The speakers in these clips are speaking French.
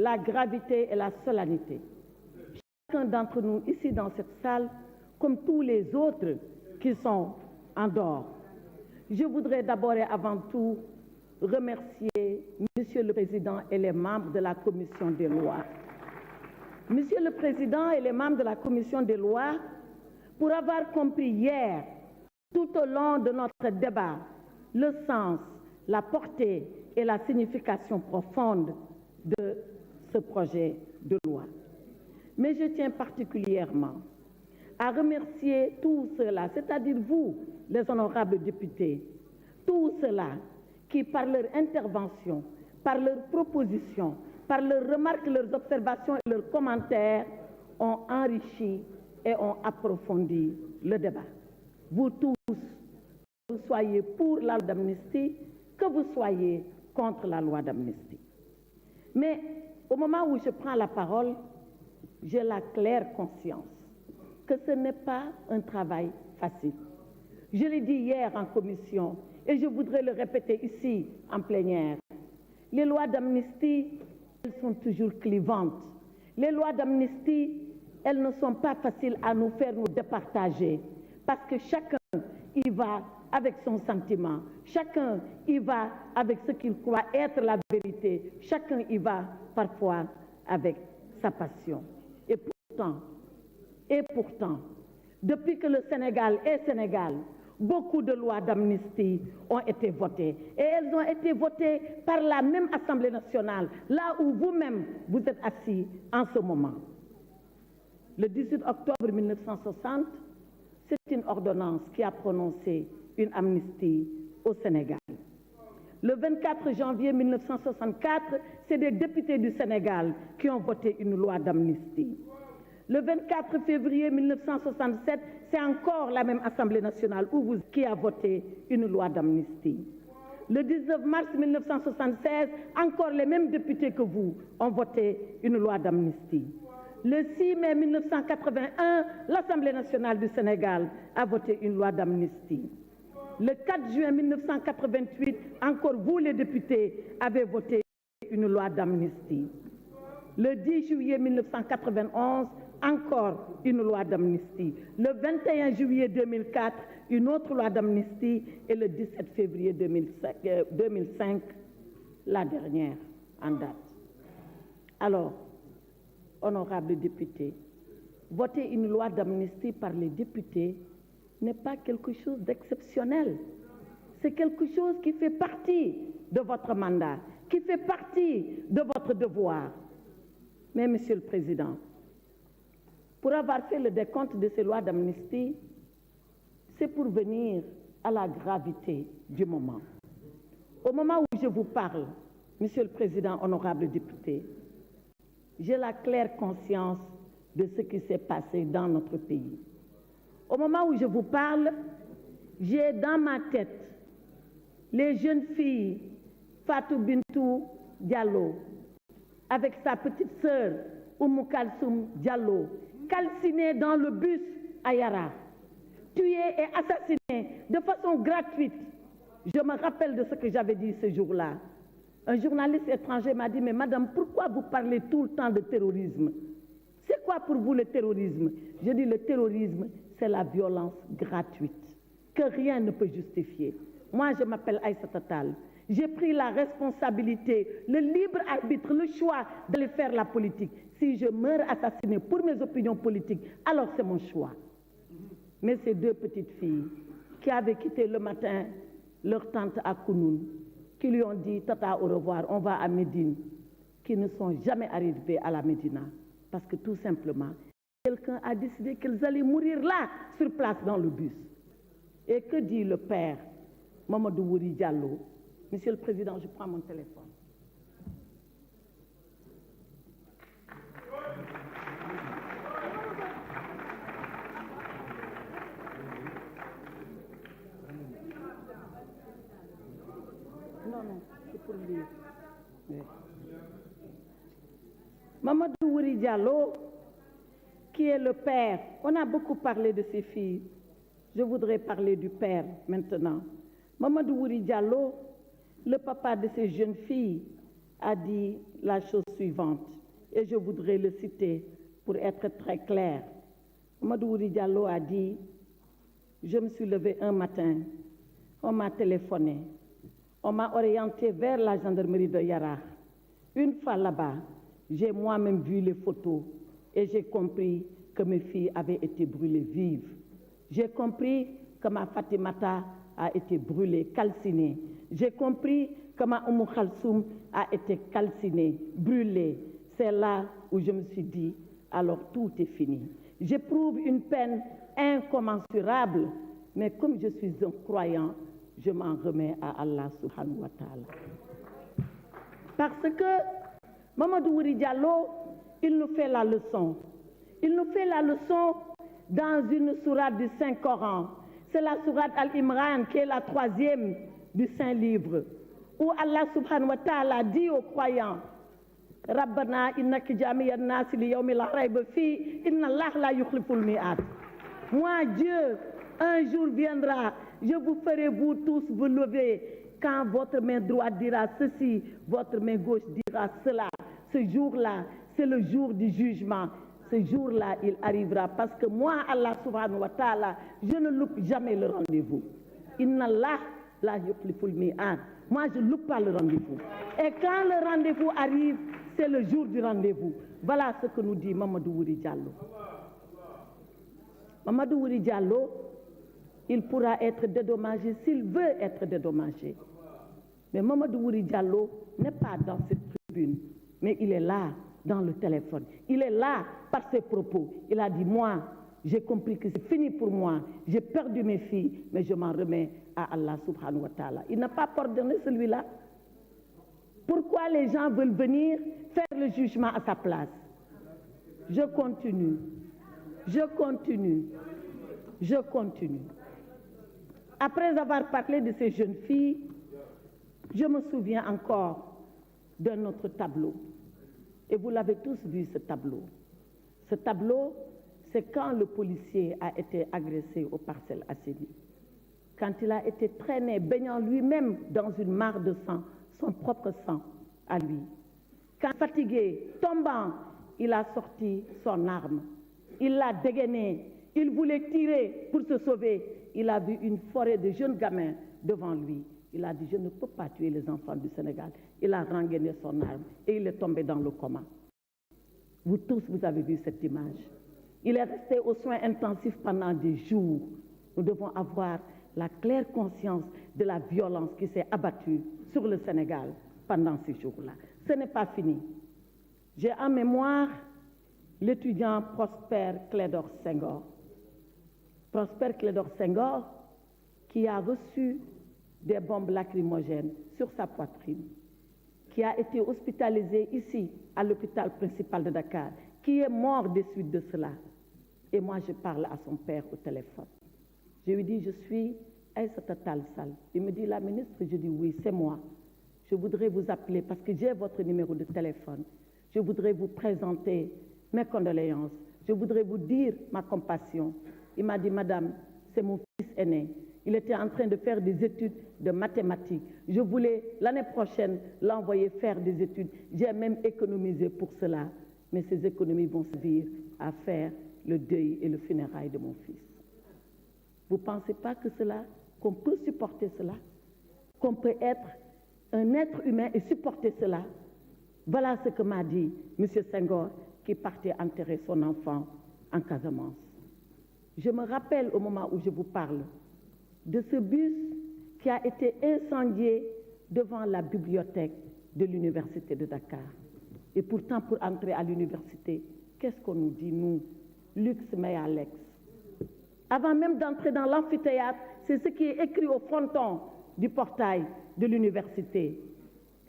la gravité et la solennité. Chacun d'entre nous ici dans cette salle, comme tous les autres qui sont en dehors. Je voudrais d'abord et avant tout remercier Monsieur le Président et les membres de la Commission des lois. Monsieur le Président et les membres de la Commission des lois, pour avoir compris hier, tout au long de notre débat, le sens, la portée et la signification profonde de ce projet de loi. Mais je tiens particulièrement à remercier tous ceux-là, c'est-à-dire vous, les honorables députés, tous ceux-là qui, par leur intervention, par leurs propositions, par leurs remarques, leurs observations et leurs commentaires, ont enrichi et ont approfondi le débat. Vous tous, que vous soyez pour la loi d'amnistie, que vous soyez contre la loi d'amnistie. Mais au moment où je prends la parole, j'ai la claire conscience que ce n'est pas un travail facile. Je l'ai dit hier en commission et je voudrais le répéter ici en plénière. Les lois d'amnistie, elles sont toujours clivantes. Les lois d'amnistie, elles ne sont pas faciles à nous faire nous départager parce que chacun y va avec son sentiment, chacun y va avec ce qu'il croit être la vérité, chacun y va parfois avec sa passion. Et pourtant, depuis que le Sénégal est Sénégal, beaucoup de lois d'amnistie ont été votées. Et elles ont été votées par la même Assemblée nationale, là où vous-même vous êtes assis en ce moment. Le 18 octobre 1960, c'est une ordonnance qui a prononcé une amnistie au Sénégal. Le 24 janvier 1964, c'est des députés du Sénégal qui ont voté une loi d'amnistie. Le 24 février 1967, c'est encore la même Assemblée nationale qui a voté une loi d'amnistie. Le 19 mars 1976, encore les mêmes députés que vous ont voté une loi d'amnistie. Le 6 mai 1981, l'Assemblée nationale du Sénégal a voté une loi d'amnistie. Le 4 juin 1988, encore vous les députés avez voté une loi d'amnistie. Le 10 juillet 1991, encore une loi d'amnistie. Le 21 juillet 2004, une autre loi d'amnistie et le 17 février 2005, la dernière en date. Alors, honorables députés, voter une loi d'amnistie par les députés n'est pas quelque chose d'exceptionnel. C'est quelque chose qui fait partie de votre mandat, qui fait partie de votre devoir. Mais, Monsieur le Président, pour avoir fait le décompte de ces lois d'amnistie, c'est pour venir à la gravité du moment. Au moment où je vous parle, Monsieur le Président, honorable député, j'ai la claire conscience de ce qui s'est passé dans notre pays. Au moment où je vous parle, j'ai dans ma tête les jeunes filles Fatou Bintou Diallo avec sa petite sœur Oumou Kalsoum Diallo, calcinée dans le bus à Yara, tuée et assassinée de façon gratuite. Je me rappelle de ce que j'avais dit ce jour-là. Un journaliste étranger m'a dit « Mais madame, pourquoi vous parlez tout le temps de terrorisme? C'est quoi pour vous le terrorisme ?» Je dis « Le terrorisme, c'est la violence gratuite que rien ne peut justifier. » Moi, je m'appelle Aïssata Tall. J'ai pris la responsabilité, le libre arbitre, le choix d'aller faire la politique. Si je meurs assassinée pour mes opinions politiques, alors c'est mon choix. Mais ces deux petites filles qui avaient quitté le matin leur tante à Kounoun, qui lui ont dit « Tata, au revoir, on va à Médine », qui ne sont jamais arrivées à la Médina. Parce que tout simplement, quelqu'un a décidé qu'elles allaient mourir là, sur place dans le bus. Et que dit le père, Mamadou Wouri Diallo? Monsieur le Président, je prends mon téléphone. Non, c'est pour lui. Oui. Mamadou Wouri Diallo, qui est le père, on a beaucoup parlé de ses filles. Je voudrais parler du père maintenant. Mamadou Wouri Diallo, le papa de ces jeunes filles, a dit la chose suivante, et je voudrais le citer pour être très clair. Mamadou Wuri Diallo a dit, je me suis levée un matin, on m'a téléphoné, on m'a orienté vers la gendarmerie de Yara. Une fois là-bas, j'ai moi-même vu les photos et j'ai compris que mes filles avaient été brûlées vives. J'ai compris que ma Fatimata a été brûlée, calcinée. J'ai compris que ma Oumou Khalsoum a été calcinée, brûlée. C'est là où je me suis dit, alors tout est fini. J'éprouve une peine incommensurable, mais comme je suis un croyant, je m'en remets à Allah subhanahu wa ta'ala. Parce que Mamadou Wuri Diallo, il nous fait la leçon. Il nous fait la leçon dans une sourate du Saint-Coran. C'est la sourate Al-Imran qui est la 3e du Saint-Livre, où Allah subhanahu wa ta'ala dit aux croyants, Rabbana innaka jami'an nasi li yawmin la rayba fi inna Allah la yukhliful mi'ad. Moi, Dieu, un jour viendra, je vous ferai vous tous vous lever. Quand votre main droite dira ceci, votre main gauche dira cela. Ce jour-là, c'est le jour du jugement. Ce jour-là, il arrivera parce que moi, Allah subhanahu wa ta'ala, je ne loupe jamais le rendez-vous. Inna Allah la yukhliful mi'ad. Moi, je ne loupe pas le rendez-vous. Et quand le rendez-vous arrive, c'est le jour du rendez-vous. Voilà ce que nous dit Mamadou Wuri Diallo. Mamadou Wuri Diallo, il pourra être dédommagé s'il veut être dédommagé. Mais Mamadou Wuri Diallo n'est pas dans cette tribune, mais il est là dans le téléphone. Il est là par ses propos. Il a dit, moi, j'ai compris que c'est fini pour moi. J'ai perdu mes filles, mais je m'en remets à Allah subhanahu wa ta'ala. Il n'a pas pardonné celui-là. Pourquoi les gens veulent venir faire le jugement à sa place? Je continue. Après avoir parlé de ces jeunes filles, je me souviens encore d'un autre tableau. Et vous l'avez tous vu, ce tableau. Ce tableau, c'est quand le policier a été agressé au Parcelles Assainies. Quand il a été traîné, baignant lui-même dans une mare de sang, son propre sang à lui. Quand fatigué, tombant, il a sorti son arme. Il l'a dégainée. Il voulait tirer pour se sauver. Il a vu une forêt de jeunes gamins devant lui. Il a dit, je ne peux pas tuer les enfants du Sénégal. Il a rengainé son arme et il est tombé dans le coma. Vous tous, vous avez vu cette image. Il est resté aux soins intensifs pendant des jours. Nous devons avoir la claire conscience de la violence qui s'est abattue sur le Sénégal pendant ces jours-là. Ce n'est pas fini. J'ai en mémoire l'étudiant Prosper Clédor Senghor. Prosper Clédor Senghor qui a reçu des bombes lacrymogènes sur sa poitrine, qui a été hospitalisé ici à l'hôpital principal de Dakar, qui est mort des suites de cela. Et moi, je parle à son père au téléphone. Je lui dis, je suis Aïssata Tall Sall. Il me dit, la ministre, je dis, oui, c'est moi. Je voudrais vous appeler parce que j'ai votre numéro de téléphone. Je voudrais vous présenter mes condoléances. Je voudrais vous dire ma compassion. Il m'a dit, madame, c'est mon fils aîné. Il était en train de faire des études de mathématiques. Je voulais l'année prochaine l'envoyer faire des études. J'ai même économisé pour cela. Mais ces économies vont servir à faire le deuil et le funérail de mon fils. Vous ne pensez pas que qu'on peut supporter cela? Qu'on peut être un être humain et supporter cela? Voilà ce que m'a dit M. Senghor qui partait enterrer son enfant en Casamance. Je me rappelle au moment où je vous parle de ce bus qui a été incendié devant la bibliothèque de l'université de Dakar. Et pourtant, pour entrer à l'université, qu'est-ce qu'on nous dit, nous, Lux mea lex? Avant même d'entrer dans l'amphithéâtre, c'est ce qui est écrit au fronton du portail de l'université.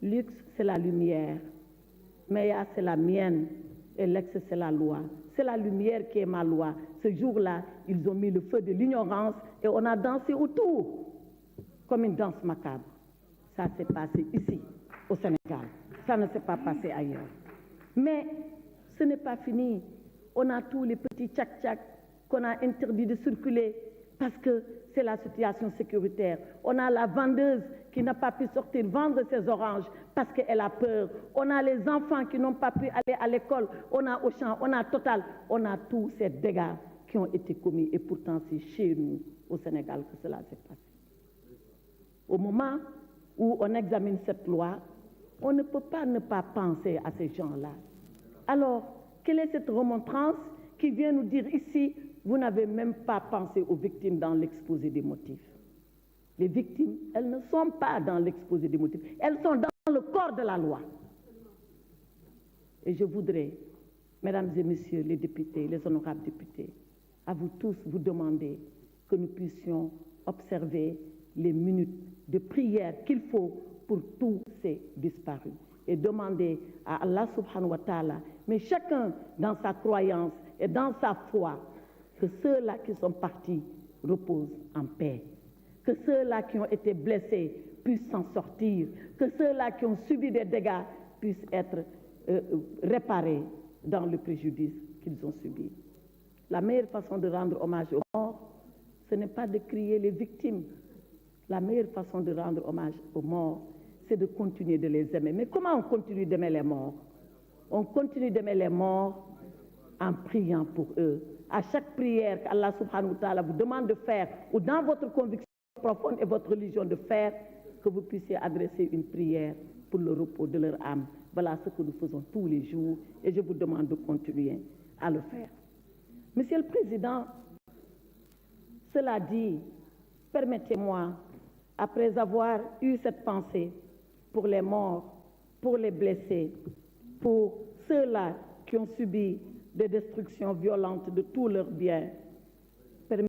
Lux, c'est la lumière. Mea, c'est la mienne. Et lex, c'est la loi. C'est la lumière qui est ma loi. Ce jour-là, ils ont mis le feu de l'ignorance et on a dansé autour comme une danse macabre. Ça s'est passé ici, au Sénégal. Ça ne s'est pas passé ailleurs. Mais ce n'est pas fini. On a tous les petits tchak-tchak qu'on a interdit de circuler parce que c'est la situation sécuritaire. On a la vendeuse qui n'a pas pu sortir vendre ses oranges parce qu'elle a peur. On a les enfants qui n'ont pas pu aller à l'école. On a Auchan, on a Total, on a tous ces dégâts qui ont été commis. Et pourtant, c'est chez nous, au Sénégal, que cela s'est passé. Au moment où on examine cette loi, on ne peut pas ne pas penser à ces gens-là. Alors, quelle est cette remontrance qui vient nous dire ici, vous n'avez même pas pensé aux victimes dans l'exposé des motifs? Les victimes, elles ne sont pas dans l'exposé des motifs, elles sont dans le corps de la loi. Et je voudrais, mesdames et messieurs les députés, les honorables députés, à vous tous vous demander que nous puissions observer les minutes de prière qu'il faut pour tous ces disparus et demander à Allah subhanahu wa ta'ala, mais chacun dans sa croyance et dans sa foi, que ceux-là qui sont partis reposent en paix, que ceux-là qui ont été blessés puissent s'en sortir, que ceux-là qui ont subi des dégâts puissent être réparés dans le préjudice qu'ils ont subi. La meilleure façon de rendre hommage aux morts, ce n'est pas de crier les victimes. La meilleure façon de rendre hommage aux morts, c'est de continuer de les aimer. Mais comment on continue d'aimer les morts? On continue d'aimer les morts en priant pour eux. À chaque prière qu'Allah subhanahu wa ta'ala vous demande de faire, ou dans votre conviction profonde et votre religion de faire, que vous puissiez adresser une prière pour le repos de leur âme. Voilà ce que nous faisons tous les jours et je vous demande de continuer à le faire. Monsieur le Président, cela dit, permettez-moi, après avoir eu cette pensée pour les morts, pour les blessés, pour ceux-là qui ont subi des destructions violentes de tous leurs biens,